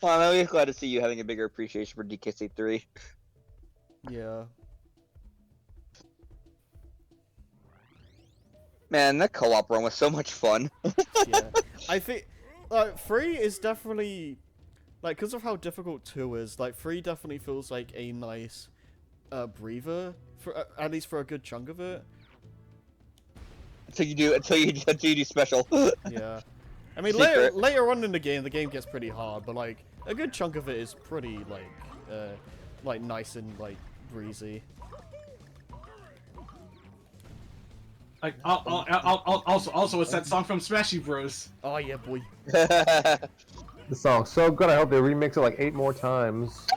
Well, I'm always glad to see you having a bigger appreciation for DKC3. Yeah. Man, that co-op run was so much fun. Yeah. I think 3 is definitely like, because of how difficult 2 is, like 3 definitely feels like a nice breather for at least for a good chunk of it. Until you do special. Yeah. I mean, Secret. later on in the game gets pretty hard, but like a good chunk of it is pretty like nice and like breezy. Like, also, it's that song from Smashy Bros. Oh yeah, boy. The song's so good. I hope they remix it like 8 more times.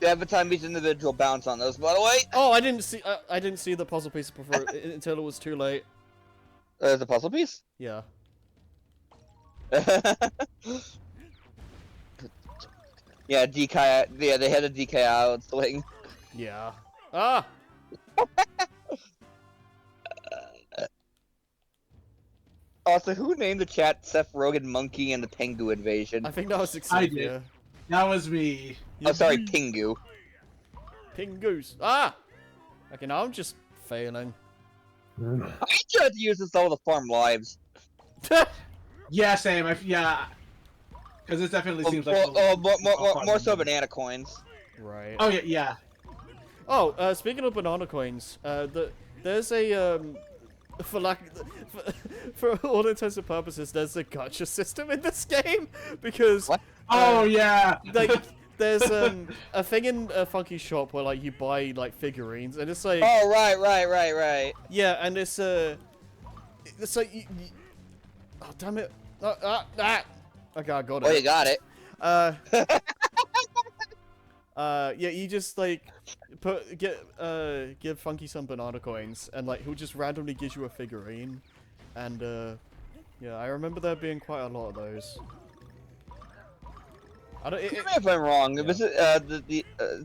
Every time each individual bounce on those, by the way. Oh, I didn't see the puzzle piece before until it was too late. The puzzle piece? Yeah. Yeah, DK. Yeah, they had a DK out swing. Yeah. Ah. Also, who named the chat Seth Rogen Monkey and the Tengu Invasion? I think that was I Xavier. did. That was me. Oh, sorry, Pingu. Pingoose. Ah. Okay, now I'm just failing. I tried to use this all to farm lives. Yeah, same. Yeah. Because it definitely seems like. More so banana coins. Right. Oh, yeah, yeah. Oh, speaking of banana coins, there's a for all intents and purposes, there's a gacha system in this game because. What? Oh, yeah. Like, there's a thing in a Funky Shop where like you buy like figurines, and it's like. Oh right. Yeah, and it's like oh damn it! Okay, I got it. Oh, you got it. Yeah, you just like give Funky some banana coins, and like he'll just randomly give you a figurine, and yeah, I remember there being quite a lot of those. I don't. Correct me if I'm wrong. Yeah. This is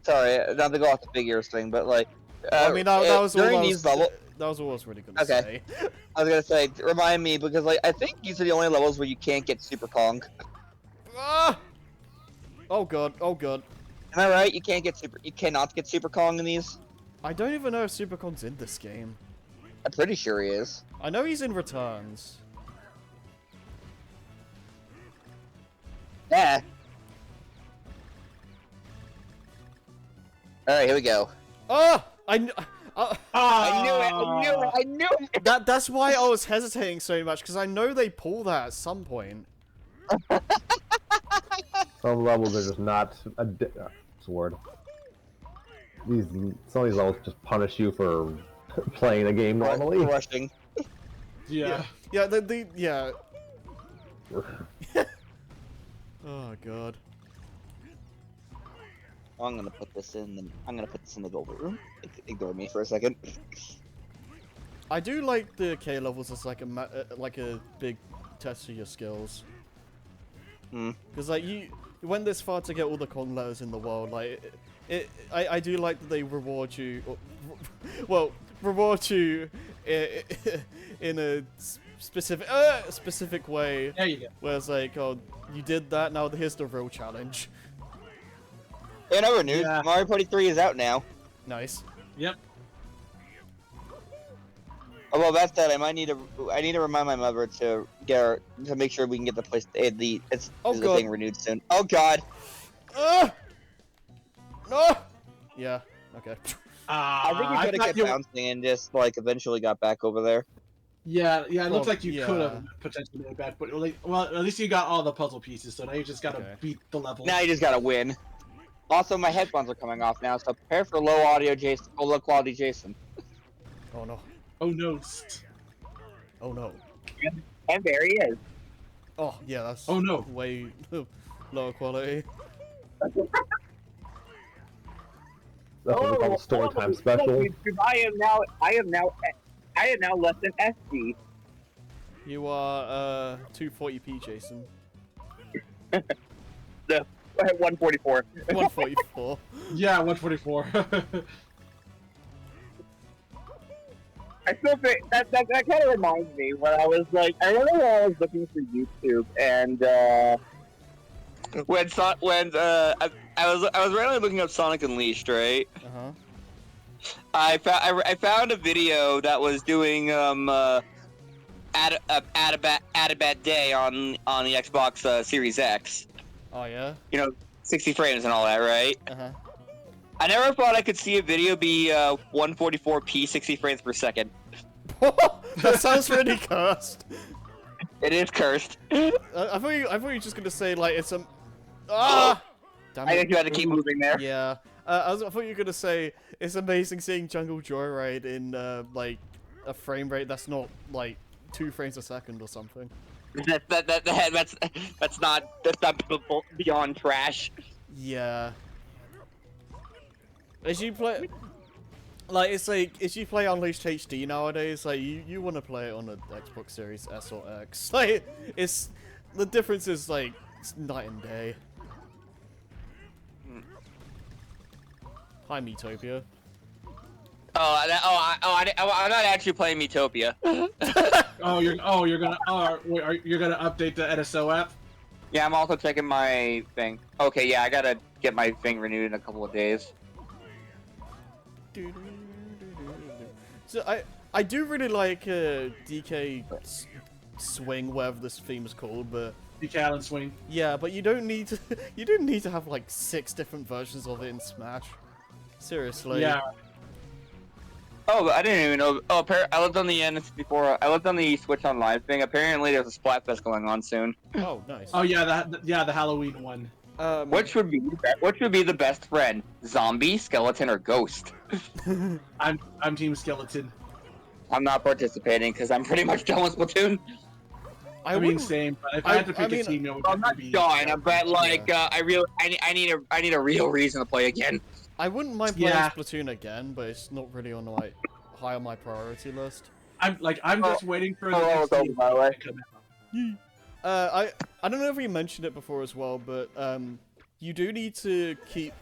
sorry, not to go off the figures thing, but like. I mean, that was all during I these was, levels. that was all I was really gonna Okay. say. I was gonna say, remind me because like I think these are the only levels where you can't get Super Kong. Ah! Oh god! Oh god! Am I right? You cannot get Super Kong in these. I don't even know if Super Kong's in this game. I'm pretty sure he is. I know he's in Returns. Yeah. All right, here we go. Oh! I knew it. That's why I was hesitating so much, because I know they pull that at some point. Some levels are just not what's the word? Some of these levels just punish you for playing the game normally. Rushing. Yeah. Yeah, yeah. Oh god. I'm gonna put this in. I'm gonna put this in the gold room. Ignore me for a second. I do like the K levels as like a big test of your skills. Because like you went this far to get all the Kong letters in the world, like I do like that they reward you, well, reward you in a specific way. There you go. Where it's like, oh, you did that, now here's the real challenge. In other news, Mario Party 3 is out now. Nice. Yep. Oh, well, that said, I need to remind my mother to make sure we can get the place the thing renewed soon. Oh god. No. Yeah. Okay. I think we could have kept bouncing and just like eventually got back over there. Yeah, it looks like you yeah. could have potentially made it back, but like, well, at least you got all the puzzle pieces, so now you just gotta beat the level. Now you just gotta win. Also, my headphones are coming off now, so prepare for low audio Jason, or low quality Jason. Oh no. Oh no. Oh no. And there he is. Oh yeah, that's oh no way lower quality. That's what we call a story time special. I am now less than SD. You are 240p, Jason. The 144. 144. Yeah, 144. I still think that kind of reminds me when I was like, I remember when I was looking for YouTube and I was randomly looking up Sonic Unleashed, right? Uh-huh. I found a video that was doing At a bad day on the Xbox Series X. Oh yeah. You know, 60 frames and all that, right? Uh-huh. I never thought I could see a video be 144p 60 frames per second. That sounds really cursed. It is cursed. I thought you were just gonna say like it's a. Ah! Damn it. I think you had to keep moving there. Yeah. I thought you were gonna say it's amazing seeing Jungle Joyride in like a frame rate that's not like 2 frames a second or something. That's not beyond trash. Yeah. As you play, like it's like as you play Unleashed HD nowadays, like you want to play it on an Xbox Series S or X. Like it's the difference is like it's night and day. Hi, Metopia. I'm not actually playing Metopia. you're gonna update the NSO app? Yeah, I'm also checking my thing. Okay, yeah, I gotta get my thing renewed in a couple of days. So I do really like DK Swing, whatever this theme is called, but DQ11 Swing. yeah, but you don't need to have like 6 different versions of it in Smash. Seriously. Yeah. Oh, but I didn't even know. Oh, I looked on the N64. I looked on the Switch Online thing. Apparently, there's a Splatfest going on soon. Oh, nice. Oh yeah, the Halloween one. Which would be the best friend? Zombie, skeleton, or ghost? I'm Team Skeleton. I'm not participating because I'm pretty much done with Splatoon. I mean, same. But if I had to pick a team, it would I'm not be. done, but like, I need a real reason to play again. I wouldn't mind playing Splatoon again, but it's not really on like high on my priority list. I'm just waiting for the next team to come out. I don't know if we mentioned it before as well, but you do need to keep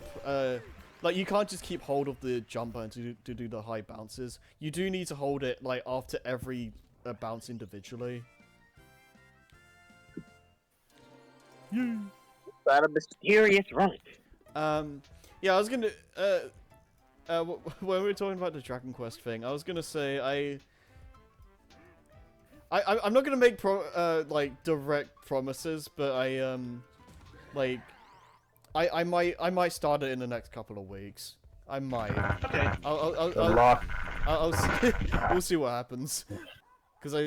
like you can't just keep hold of the jump button to do the high bounces. You do need to hold it like after every bounce individually. That a mysterious relic. Yeah, I was gonna when we were talking about the Dragon Quest thing, I was gonna say I'm not gonna make like direct promises, but I might start it in the next couple of weeks. I might. Okay. I'll see, we'll see what happens. Cause why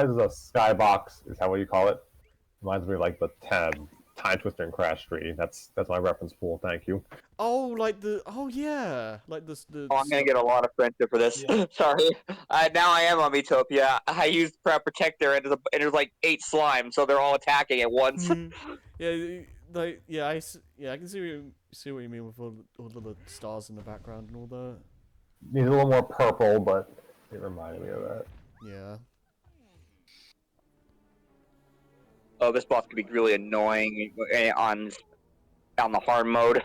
is the skybox? Is that what you call it? Reminds me of, like the Time Twister and Crash 3. That's my reference pool. Thank you. Oh, like the like the. Oh, I'm gonna get a lot of friendship for this. Yeah. Sorry. Now I am on Metopia. I used Protector and there's like 8 slimes, so they're all attacking at once. Yeah, like I can see what you mean with all the stars in the background and all that. Needs a little more purple, but it reminded me of that. Yeah. Oh, this boss could be really annoying on the hard mode.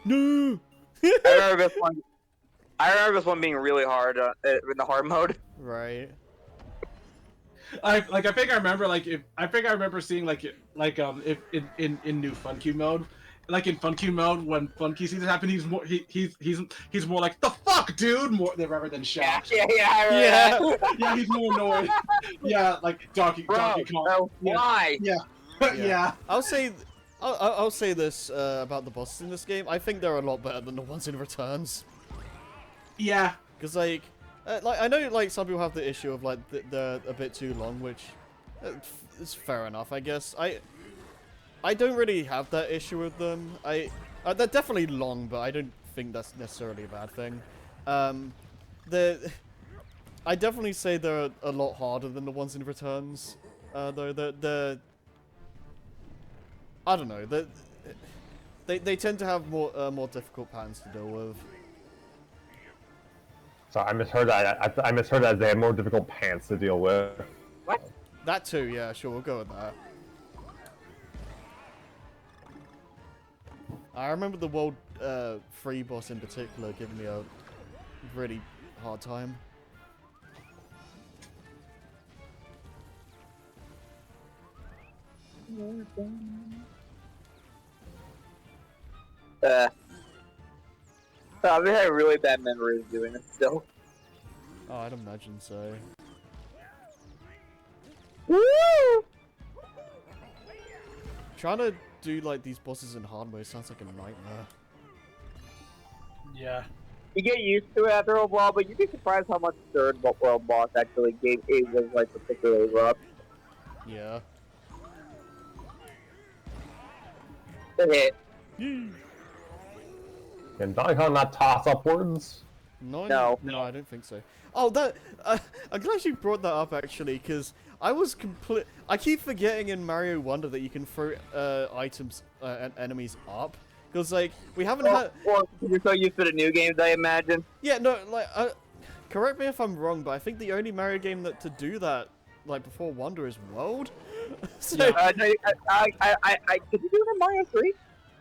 No. I remember this one being really hard in the hard mode. Right. I think I remember seeing if in new Funky mode, like in Funky mode when Funky sees it happen, he's more like the fuck, dude, more rather than shocked. Yeah. Yeah, he's more annoyed. Yeah, like Donkey Kong. No, why? Yeah. Yeah. I'll say this about the bosses in this game. I think they're a lot better than the ones in Returns. Yeah. Because like I know like some people have the issue of like they're a bit too long, which is fair enough, I guess. I don't really have that issue with them. They're definitely long, but I don't think that's necessarily a bad thing. I definitely say they're a lot harder than the ones in Returns. Though I don't know. They tend to have more difficult patterns to deal with. So I misheard that. I misheard that they have more difficult pants to deal with. What? That too, yeah, sure, we'll go with that. I remember the world free boss in particular giving me a really hard time. I've had really bad memories doing it still. Oh, I'd imagine so. Woo! Trying to do like these bosses in hard mode sounds like a nightmare. Yeah. You get used to it after a while, but you'd be surprised how much third world boss actually gave it was like particularly rough. Yeah. The hit. Can Donkey Kong not toss upwards? No, No. I don't think so. Oh, that I'm glad you brought that up actually, because I keep forgetting in Mario Wonder that you can throw items and enemies up, because like we haven't had. Well, you're so used to the new games, I imagine. Yeah, no, like correct me if I'm wrong, but I think the only Mario game that to do that like before Wonder is World. So, No, did you do it in Mario 3?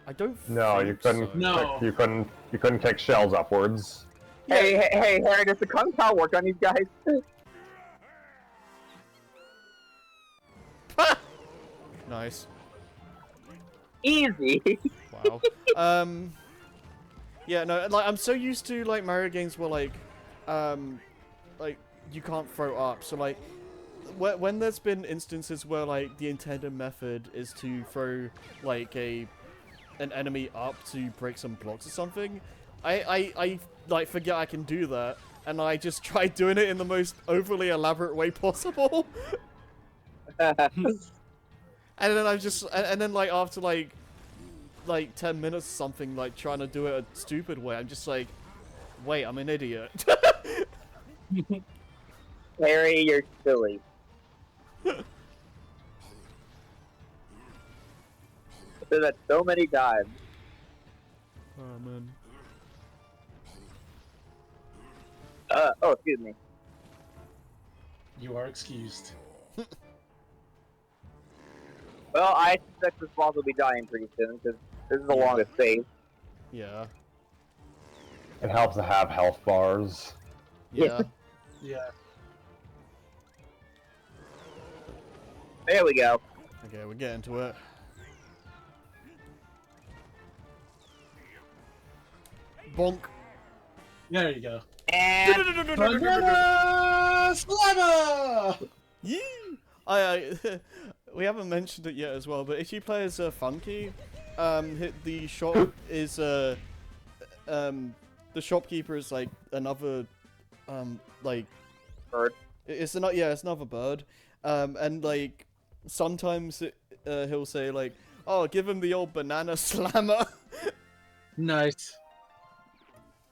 I don't. No, think you couldn't. So. No. You couldn't kick shells upwards. Hey, Harry, does the Kung Pao work on these guys? Nice. Easy. Wow. Yeah, no, like I'm so used to like Mario games where like you can't throw up. So like when there's been instances where like the intended method is to throw like an enemy up to break some blocks or something, I like forget I can do that, and I just try doing it in the most overly elaborate way possible. And then I just, and then like after like 10 minutes or something, like trying to do it a stupid way, I'm just like, wait, I'm an idiot. Harry, you're silly. I said that so many times. Oh man. Oh, excuse me. You are excused. Well, I suspect this boss will be dying pretty soon, because this is the longest phase. Yeah. It helps to have health bars. Yeah. Yeah. There we go. Okay, we're getting to it. Bonk. There you go. And Banana Slammer! Yee! We haven't mentioned it yet as well, but if you play as Funky, the shop is the shopkeeper is like another like bird. it's another bird, and like sometimes he'll say like, oh, give him the old banana slammer. Nice.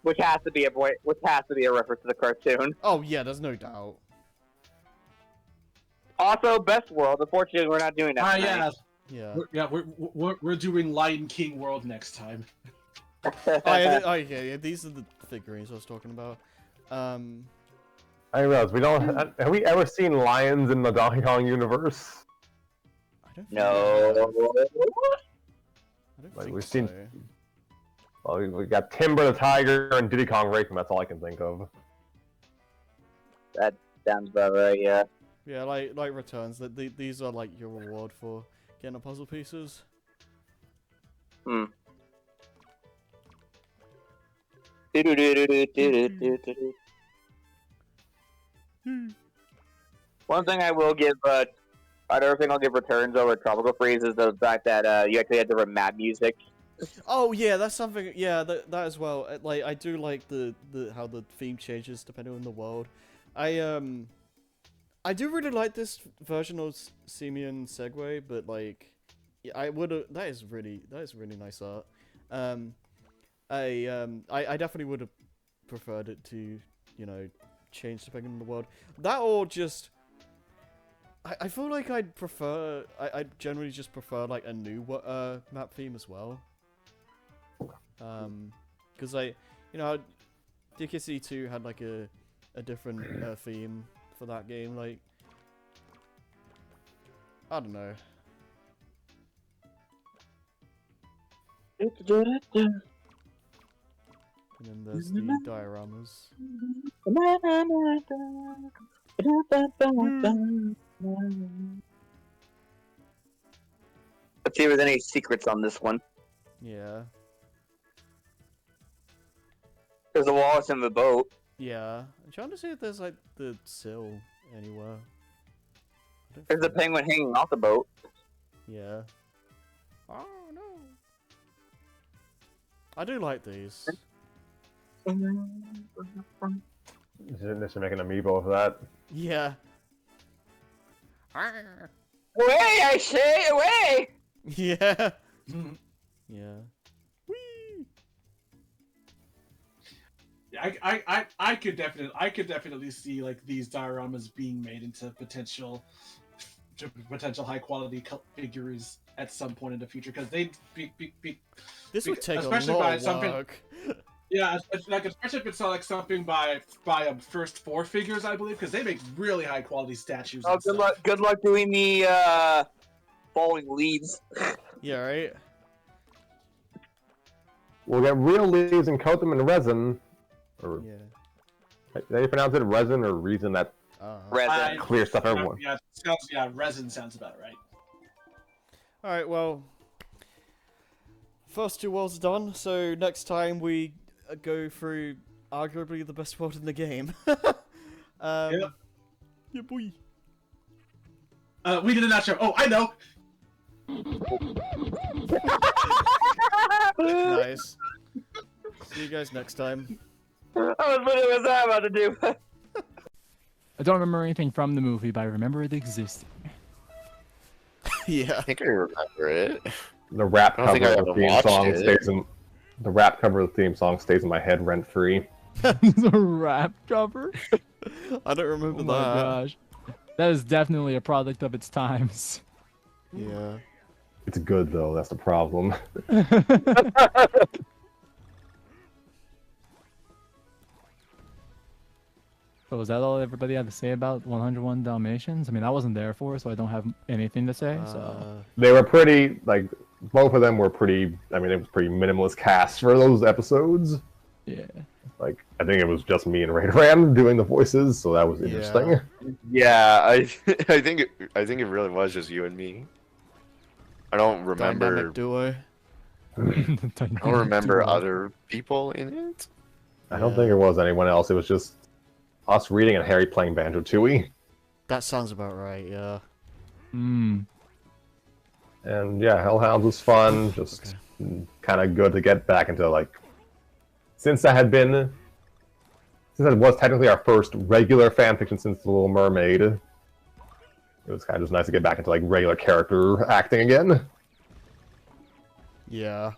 Which has to be a reference to the cartoon. Oh yeah, there's no doubt. Also, Best World. Unfortunately, we're not doing that. Yeah. Yeah. We're doing Lion King World next time. Yeah, these are the figurines I was talking about. I realize we don't. Have we ever seen lions in the Donkey Kong universe? I don't think No. I don't Like, think we've so. seen- Well, we got Timber the Tiger and Diddy Kong Racing. That's all I can think of. That sounds about right, yeah. Yeah, like returns. These are like your reward for getting the puzzle pieces. Hmm. One thing I will give, another thing I'll give returns over Tropical Freeze is the fact that you actually had different map music. Oh yeah, that's something. Yeah, that as well. Like I do like the how the theme changes depending on the world. I do really like this version of Simeon Segway, but like, yeah, I would. That is really nice art. I definitely would have preferred it to, change depending on the world. That or just. I feel like I'd prefer. I generally just prefer like a new map theme as well. Because DQ2 had like a different theme for that game. Like, I don't know. And then there's the dioramas. Let's see if there's any secrets on this one. Yeah. There's a walrus in the boat. Yeah. I'm trying to see if there's like the sill anywhere. There's a penguin hanging off the boat. Yeah. Oh no. I do like these. They should make an amiibo for that. Yeah. Away, I say, away! Yeah. Yeah. Whee! I could definitely see like these dioramas being made into potential high quality figures at some point in the future because they'd be This would take a especially lot by of something. work. Yeah, like especially if it's like something by First Four figures, I believe, because they make really high quality statues. Oh, and good stuff. luck! Good luck doing the falling leaves. Yeah, right? We'll get real leaves and coat them in resin. Or, Yeah. did you pronounce it resin or reason? That Resin. clear stuff everyone. Yeah, resin sounds about right. Alright, well. First two worlds are done, so next time we go through arguably the best world in the game. Yeah, boy. we did a not show. Oh, I know. Nice. See you guys next time. I was literally what's that about to do. I don't remember anything from the movie, but I remember it existing. Yeah. I think I remember it. The rap I don't think cover I of the ever theme watched song it. stays in. The rap cover of the theme song stays in my head rent free. The rap cover? I don't remember Oh my that. gosh. That is definitely a product of its times. Yeah. It's good though. That's the problem. So was that all everybody had to say about 101 Dalmatians? I mean, I wasn't there for it, so I don't have anything to say. So They were pretty like both of them were pretty. I mean, it was pretty minimalist cast for those episodes. yeah. Like I think it was just me and Ray Ram doing the voices, so that was interesting. Yeah, I think it really was just you and me. I don't remember. Dynamic duo. I don't remember other people in it. I don't think it was anyone else. It was just us reading and Harry playing Banjo Tooie. That sounds about right, yeah. Hmm. And yeah, Hellhounds was fun. Just kind of good to get back into like. Since that was technically our first regular fanfiction since The Little Mermaid, it was kind of just nice to get back into like regular character acting again. Yeah.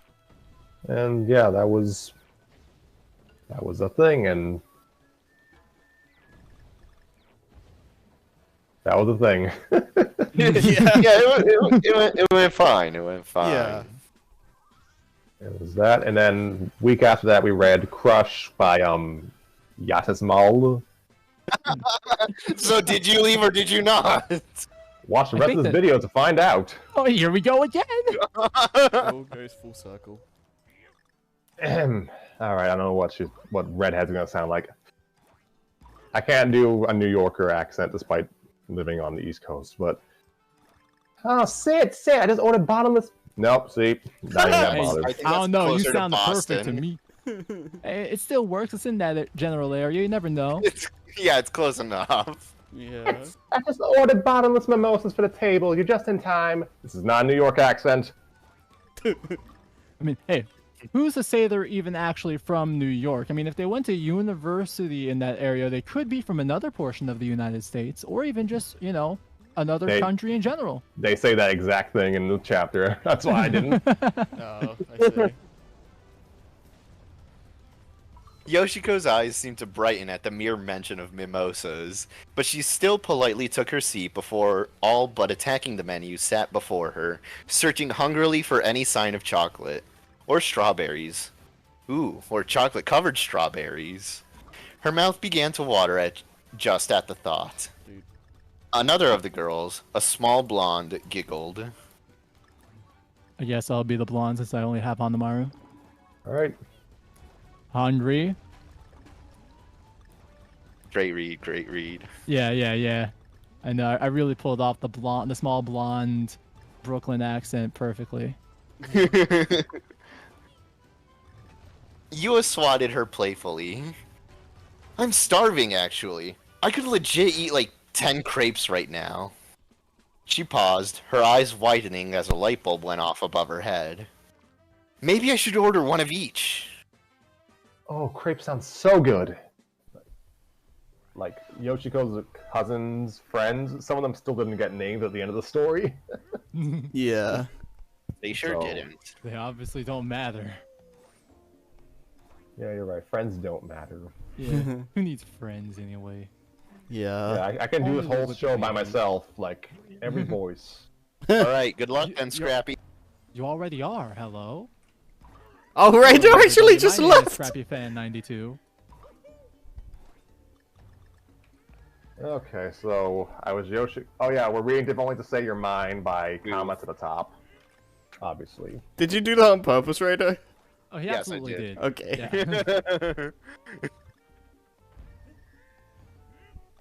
And yeah, that was a thing, and that was a thing. Yeah. It went fine. It went fine. Yeah. It was that, and then week after that we read Crush by Yatismal. So did you leave or did you not? Watch the I rest think of this that- video to find out. Oh, here we go again! It all goes full circle. Ahem. All right, I don't know what Redhead's gonna sound like. I can't do a New Yorker accent despite living on the East Coast, but oh, sit. I just ordered bottomless. Nope, see, not even that Hey, bothered. I think I that's don't know, you closer to sound perfect to Boston. me. It still works, it's in that general area, you never know. Yeah, it's close enough. Yeah. I just ordered bottomless mimosas for the table. You're just in time. This is not a New York accent. I mean, hey, who's to say they're even actually from New York? I mean, if they went to university in that area, they could be from another portion of the United States, or even just, you know, another country in general. They say that exact thing in the chapter. That's why I didn't. Oh, I see. Yoshiko's eyes seemed to brighten at the mere mention of mimosas, but she still politely took her seat before all but attacking the menu sat before her, searching hungrily for any sign of chocolate. Or strawberries. Ooh, or chocolate-covered strawberries. Her mouth began to water just at the thought. Dude. Another of the girls, a small blonde, giggled. I guess I'll be the blonde since I only have Hanamaru. All right. Hungry? Great read, great read. Yeah. I know. I really pulled off the small blonde Brooklyn accent perfectly. You swatted her playfully. I'm starving, actually. I could legit eat like 10 crepes right now. She paused, her eyes widening as a light bulb went off above her head. Maybe I should order one of each. Oh, crepe sounds so good. Like Yoshiko's cousins, friends, some of them still didn't get named at the end of the story. Yeah. They sure So- didn't. They obviously don't matter. Yeah, you're right. Friends don't matter. Yeah. Who needs friends anyway? Yeah. Yeah, I can do this only whole with show by baby. myself, like every voice. Alright, good luck then, You- Scrappy. You already are. Hello. Oh, right, Hello, you actually everybody. just My name is left. Scrappy Fan 92. Okay, so I was Yoshi. Oh yeah, we're reading If Only to Say Your Mind by comments at the top. Obviously. Did you do that on purpose, Raider? Oh, he Yes, I absolutely did. did. Okay.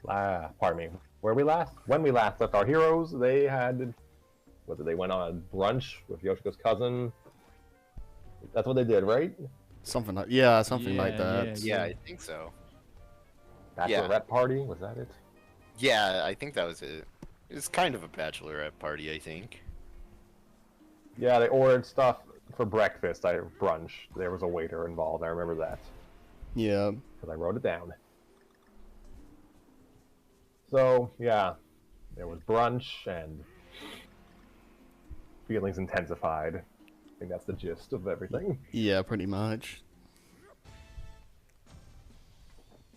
Yeah. Pardon me. When we last left our heroes, they had, they went on a brunch with Yoshiko's cousin. That's what they did, right? Something like something like Yeah, that. Yeah, I think so. Bachelorette party, was that it? Yeah, I think that was it. It's kind of a bachelorette party, I think. Yeah, they ordered stuff for breakfast. Brunch. There was a waiter involved. I remember that Yeah. because I wrote it down. So yeah, there was brunch and feelings intensified. I think that's the gist of everything. Yeah, pretty much.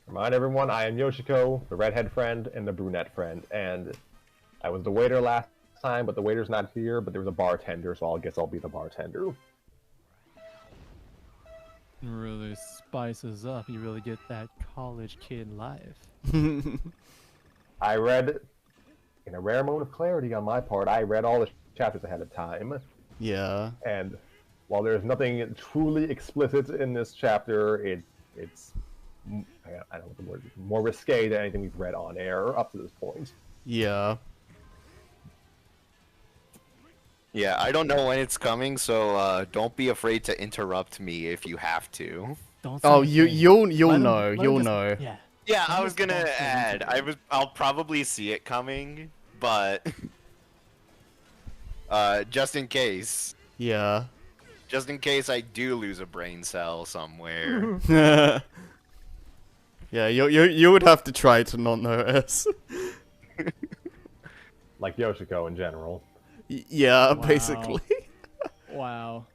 Remind everyone, I am Yoshiko, the redhead friend and the brunette friend, and I was the waiter last time, but the waiter's not here, but there was a bartender, so I guess I'll be the bartender. Really spices up. You really get that college kid life. I read, in a rare moment of clarity on my part, I read all the chapters ahead of time, Yeah. and while there's nothing truly explicit in this chapter, it's I don't know what the word is, more risque than anything we've read on air up to this point. Yeah. Yeah, I don't know when it's coming, so don't be afraid to interrupt me if you have to. Don't say Oh, anything. you'll Let 'em- know. let 'em You'll just- know. Yeah. Yeah, I Let was us gonna both get add. into I'll probably see it coming, but just in case. Yeah. Just in case I do lose a brain cell somewhere. Yeah, you would have to try to not notice. Like Yoshiko in general. Yeah, Wow. basically. Wow.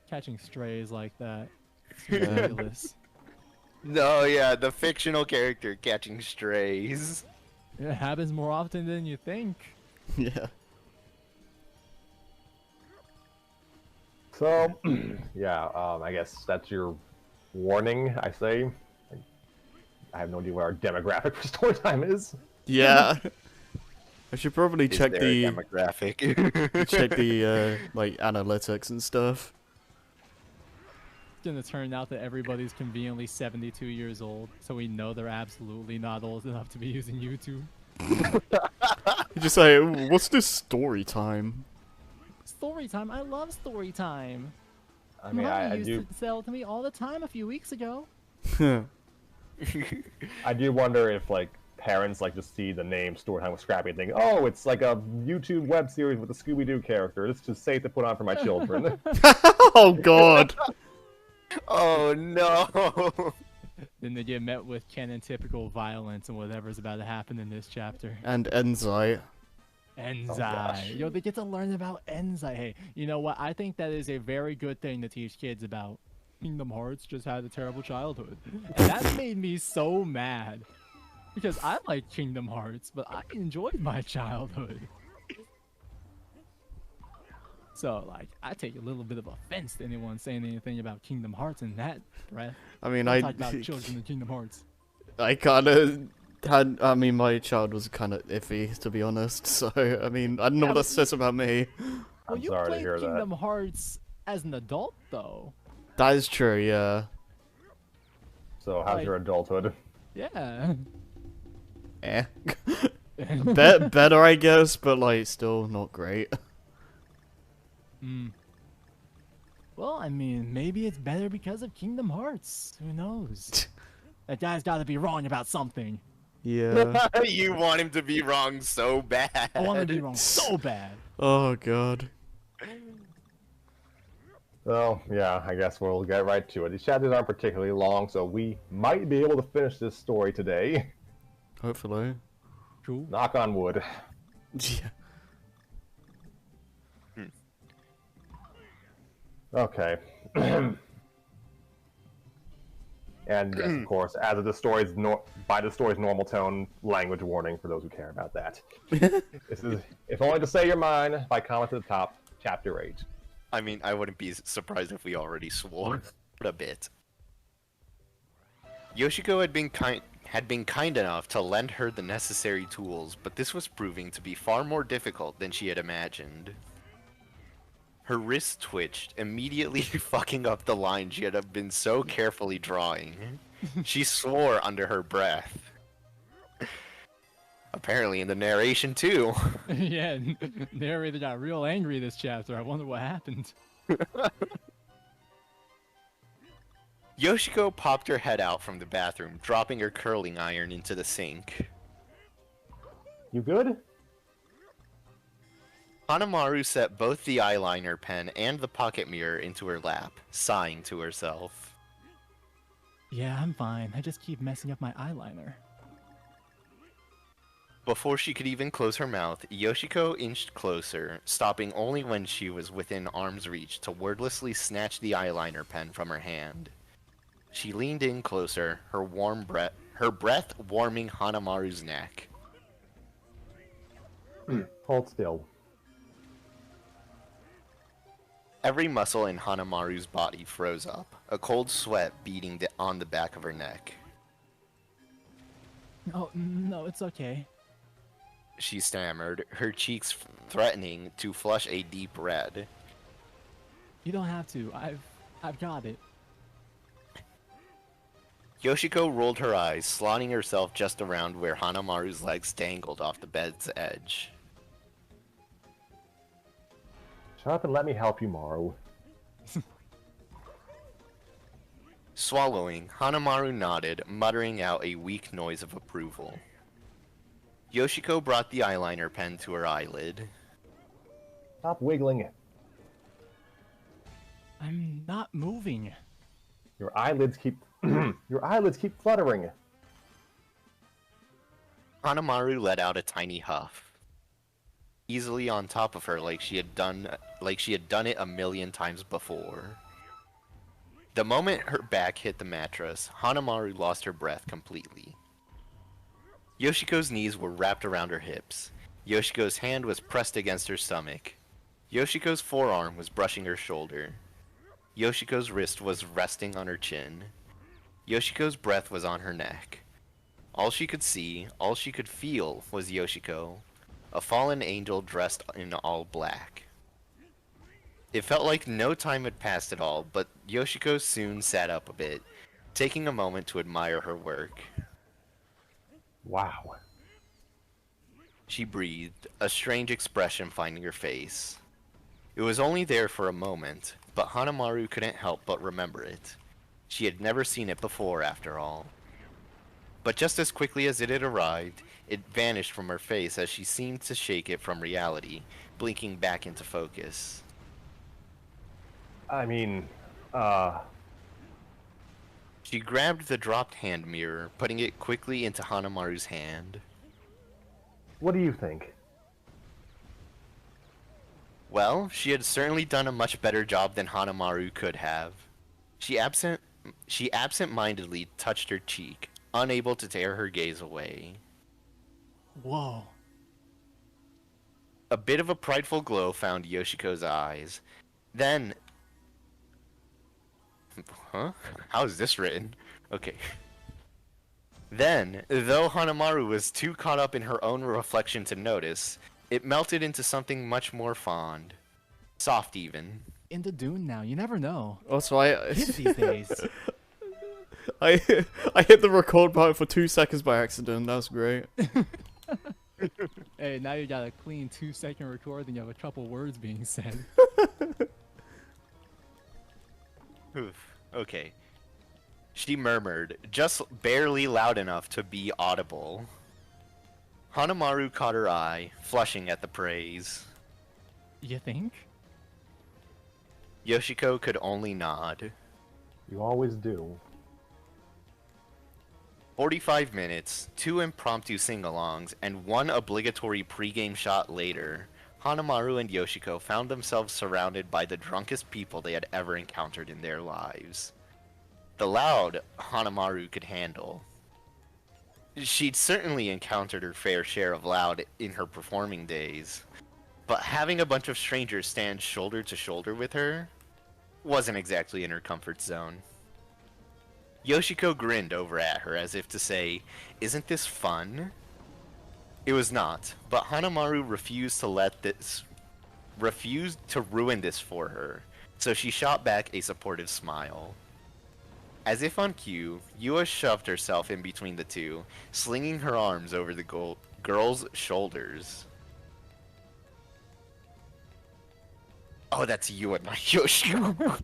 Catching strays like that. It's Yeah. ridiculous. No, yeah, the fictional character catching strays. It happens more often than you think. Yeah. So, yeah, I guess that's your warning, I say. I have no idea what our demographic for story time is. Yeah. I should probably Is check there the a demographic? check the like analytics and stuff. It's gonna turn out that everybody's conveniently 72 years old, so we know they're absolutely not old enough to be using YouTube. You just say, "Ooh, what's this story time?" Story time. I love story time. I mean, Mommy I used do to sell to me all the time a few weeks ago. I do wonder if like parents like just see the name Storytime with Scrappy and think, oh, it's like a YouTube web series with a Scooby-Doo character. It's just safe to put on for my children. Oh God. Oh no! Then they get met with canon typical violence and whatever's about to happen in this chapter. And Enzai. Enzai. gosh. Yo, they get to learn about Enzai. Hey, you know what? I think that is a very good thing to teach kids about. Kingdom Hearts just had a terrible childhood. And that made me so mad. Because I like Kingdom Hearts, but I enjoyed my childhood. So, like, I take a little bit of offense to anyone saying anything about Kingdom Hearts in that breath. I mean, I talk about children in Kingdom Hearts. I kind of had. I mean, my child was kind of iffy, to be honest. So, I mean, I don't know Yeah, what that but- says about me. Well, I'm you sorry to played hear that. Kingdom Hearts as an adult, though. That is true. Yeah. So how's your adulthood? Yeah. Eh. Better, I guess, but like still not great. Hmm. Well, I mean, maybe it's better because of Kingdom Hearts. Who knows? That guy's got to be wrong about something. Yeah. You want him to be wrong so bad. I want to be wrong so bad. Oh god. Well, yeah, I guess we'll get right to it. These chapters aren't particularly long, so we might be able to finish this story today. Hopefully. Cool. Knock on wood. Yeah. Okay. And yes, of course, as of the story's by the story's normal tone, language warning for those who care about that. This is, if only to say your mind, by comment at the top, chapter 8. I mean, I wouldn't be surprised if we already swore a bit. Yoshiko had been kind enough to lend her the necessary tools, but this was proving to be far more difficult than she had imagined. Her wrist twitched, immediately fucking up the line she had been so carefully drawing. She swore under her breath. Apparently in the narration too. Yeah, narrator got real angry this chapter. I wonder what happened. Yoshiko popped her head out from the bathroom, dropping her curling iron into the sink. You good? Hanamaru set both the eyeliner pen and the pocket mirror into her lap, sighing to herself. Yeah, I'm fine. I just keep messing up my eyeliner. Before she could even close her mouth, Yoshiko inched closer, stopping only when she was within arm's reach to wordlessly snatch the eyeliner pen from her hand. She leaned in closer, her breath warming Hanamaru's neck. Hold still. Every muscle in Hanamaru's body froze up, a cold sweat beading on the back of her neck. Oh, no, it's okay. She stammered, her cheeks threatening to flush a deep red. You don't have to. I've got it. Yoshiko rolled her eyes, slotting herself just around where Hanamaru's legs dangled off the bed's edge. Shut up and let me help you, Maru. Swallowing, Hanamaru nodded, muttering out a weak noise of approval. Yoshiko brought the eyeliner pen to her eyelid. Stop wiggling. I'm not moving. Your eyelids keep your eyelids keep fluttering. Hanamaru let out a tiny huff, easily on top of her like she had done it a million times before. The moment her back hit the mattress, Hanamaru lost her breath completely. Yoshiko's knees were wrapped around her hips. Yoshiko's hand was pressed against her stomach. Yoshiko's forearm was brushing her shoulder. Yoshiko's wrist was resting on her chin. Yoshiko's breath was on her neck. All she could see, all she could feel was Yoshiko, a fallen angel dressed in all black. It felt like no time had passed at all, but Yoshiko soon sat up a bit, taking a moment to admire her work. Wow. She breathed, a strange expression finding her face. It was only there for a moment, but Hanamaru couldn't help but remember it. She had never seen it before, after all. But just as quickly as it had arrived, it vanished from her face as she seemed to shake it from reality, blinking back into focus. I mean, She grabbed the dropped hand mirror, putting it quickly into Hanamaru's hand. what do you think? Well, she had certainly done a much better job than Hanamaru could have. She absent-mindedly touched her cheek, unable to tear her gaze away. Whoa. A bit of a prideful glow found Yoshiko's eyes. Then... Huh? How is this written? Okay. Then, though Hanamaru was too caught up in her own reflection to notice, it melted into something much more fond. Soft, even. Into Dune now. You never know. Also, Kids these days. I hit the record button for 2 seconds by accident. That's great. Hey, now you got a clean 2-second record, and you have a couple words being said. Oof. Okay. She murmured, just barely loud enough to be audible. Hanamaru caught her eye, flushing at the praise. You think? Yoshiko could only nod. You always do. 45 minutes, 2 impromptu sing-alongs, and 1 obligatory pregame shot later, Hanamaru and Yoshiko found themselves surrounded by the drunkest people they had ever encountered in their lives. The loud Hanamaru could handle. She'd certainly encountered her fair share of loud in her performing days, but having a bunch of strangers stand shoulder to shoulder with her wasn't exactly in her comfort zone. Yoshiko grinned over at her as if to say, "Isn't this fun?" It was not, but Hanamaru refused to ruin this for her, so she shot back a supportive smile. As if on cue, Yua shoved herself in between the two, slinging her arms over the girl's shoulders. Oh, that's Yua, not Yoshiko.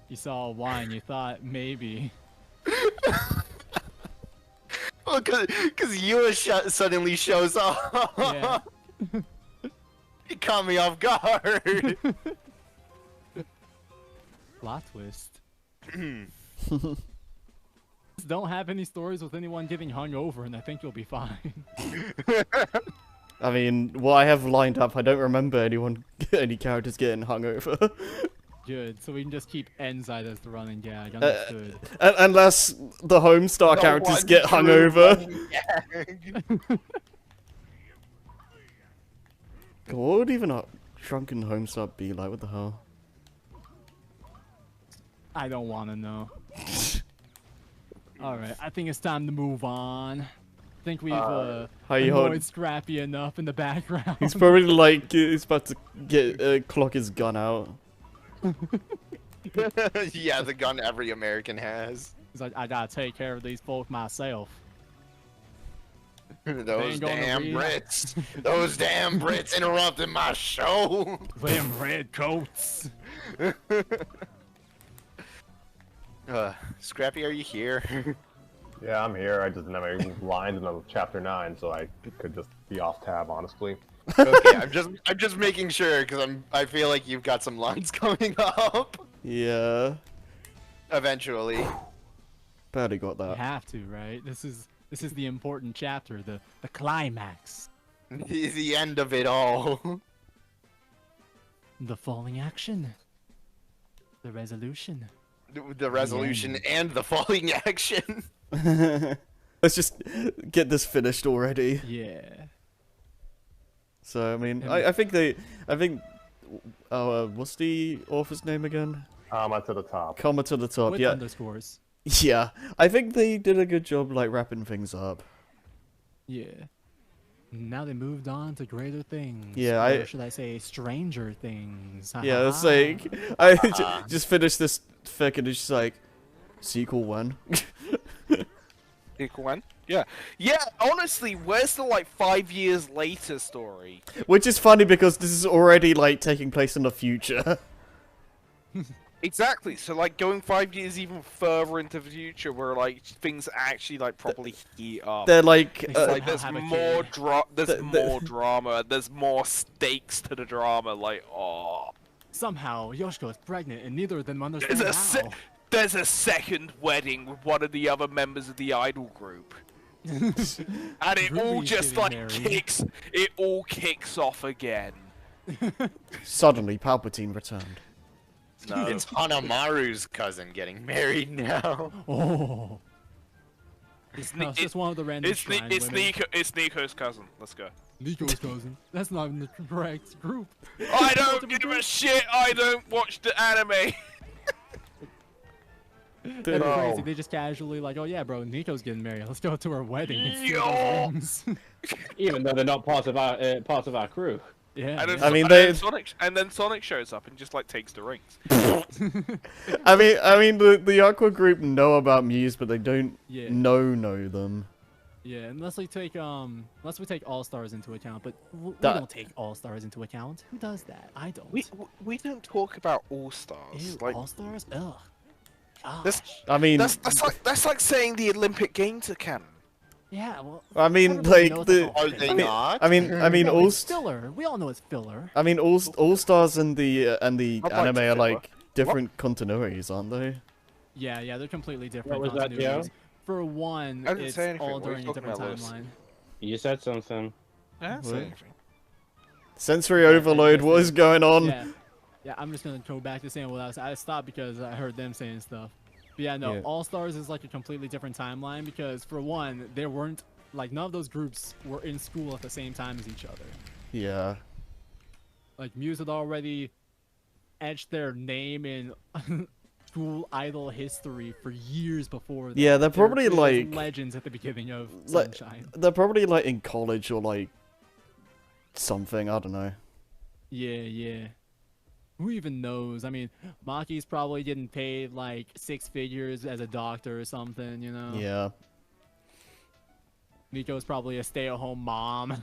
You saw a wine, you thought maybe. Well, because Yua suddenly shows up. Yeah. He caught me off guard. Plot twist. Don't have any stories with anyone getting hungover, and I think you'll be fine. I mean, what I have lined up, I don't remember any characters getting hungover. Good, so we can just keep Enzite as the running gag. Understood. Unless the Homestar characters get hungover. God, what would even a drunken Homestar be like? What the hell? I don't want to know. Alright, I think it's time to move on. I think we've annoyed Scrappy enough in the background. He's probably like, he's about to get clock his gun out. Yeah, the gun every American has. He's like, I gotta take care of these folk myself. Those damn Brits. Those damn Brits interrupted my show. Them red coats. Scrappy, are you here? Yeah, I'm here. I just didn't have any lines in chapter 9, so I could just be off tab, honestly. Okay, I'm just making sure because I feel like you've got some lines coming up. Yeah. Eventually. Barely got You that. have to, right? This is the important chapter, the climax. The end of it all. The falling action. The resolution. The resolution and the falling action. Let's just get this finished already. Yeah. So I mean, I think what's the author's name again? Comma to the top. Comma to the top. With Yeah. underscores. Yeah. I think they did a good job like wrapping things up. Yeah. Now they moved on to greater things. Yeah, or should I say stranger things? Yeah, it's like I just finished this fic and it's just like sequel when. Sequel when? Yeah. Yeah, honestly, where's the like 5 years later story? Which is funny because this is already like taking place in the future. Exactly. So like going 5 years even further into the future, where like things actually like properly heat up. They're like, It's like there's more more drama. There's more stakes to the drama. Like, oh, Somehow Yoshiko is pregnant and neither of them understand how. there's a second wedding with one of the other members of the idol group. And it all Ruby's just getting like married. kicks off again. Suddenly Palpatine returned. No. It's Hanamaru's cousin getting married now. Oh. It's, No, it's just one of the random shrine women. It's Nico's cousin. Let's go. Nico's cousin. That's not even the correct group. I don't give a shit. I don't watch the anime. That'd be No. crazy. They just casually like, oh yeah, bro, Nico's getting married. Let's go to her wedding. And steal Yo! those rings. Even though they're not part of our crew. Yeah. And then, I mean, and then Sonic shows up and just like takes the rings. I mean, the Aqua group know about Muse, but they don't Yeah. know them. Yeah, unless we take All Stars into account, but we That- don't take All Stars into account. Who does that? I don't. We don't talk about All Stars. Ew, Like All Stars? Ugh. This- Gosh. I mean, that's like saying the Olympic Games are canon. Yeah, well. I mean, everybody like knows the. that's all Are fake. they I mean, not? I mean, No, all. it's filler. We all know it's filler. I mean, all stars and the I'd like anime to are filler. like different continuities, aren't they? Yeah, they're completely different. What was that, Joe? continuities. For one, I didn't it's say anything. all What are you during a talking different about, Lewis? timeline. You said something. I didn't say What? anything. Sensory overload. What is going on? Yeah, I'm just gonna go back to saying what I stopped because I heard them saying stuff. But yeah, no, Yeah. All Stars is like a completely different timeline because for one, there weren't like none of those groups were in school at the same time as each other. Yeah. Like Muse had already etched their name in school idol history for years before that. Yeah, they're probably, was like- legends at the beginning of Like- Sunshine. They're probably like in college or like something. I don't know. Yeah. Who even knows? I mean, Maki's probably getting paid like 6 figures as a doctor or something, you know? Yeah. Miko's probably a stay-at-home mom.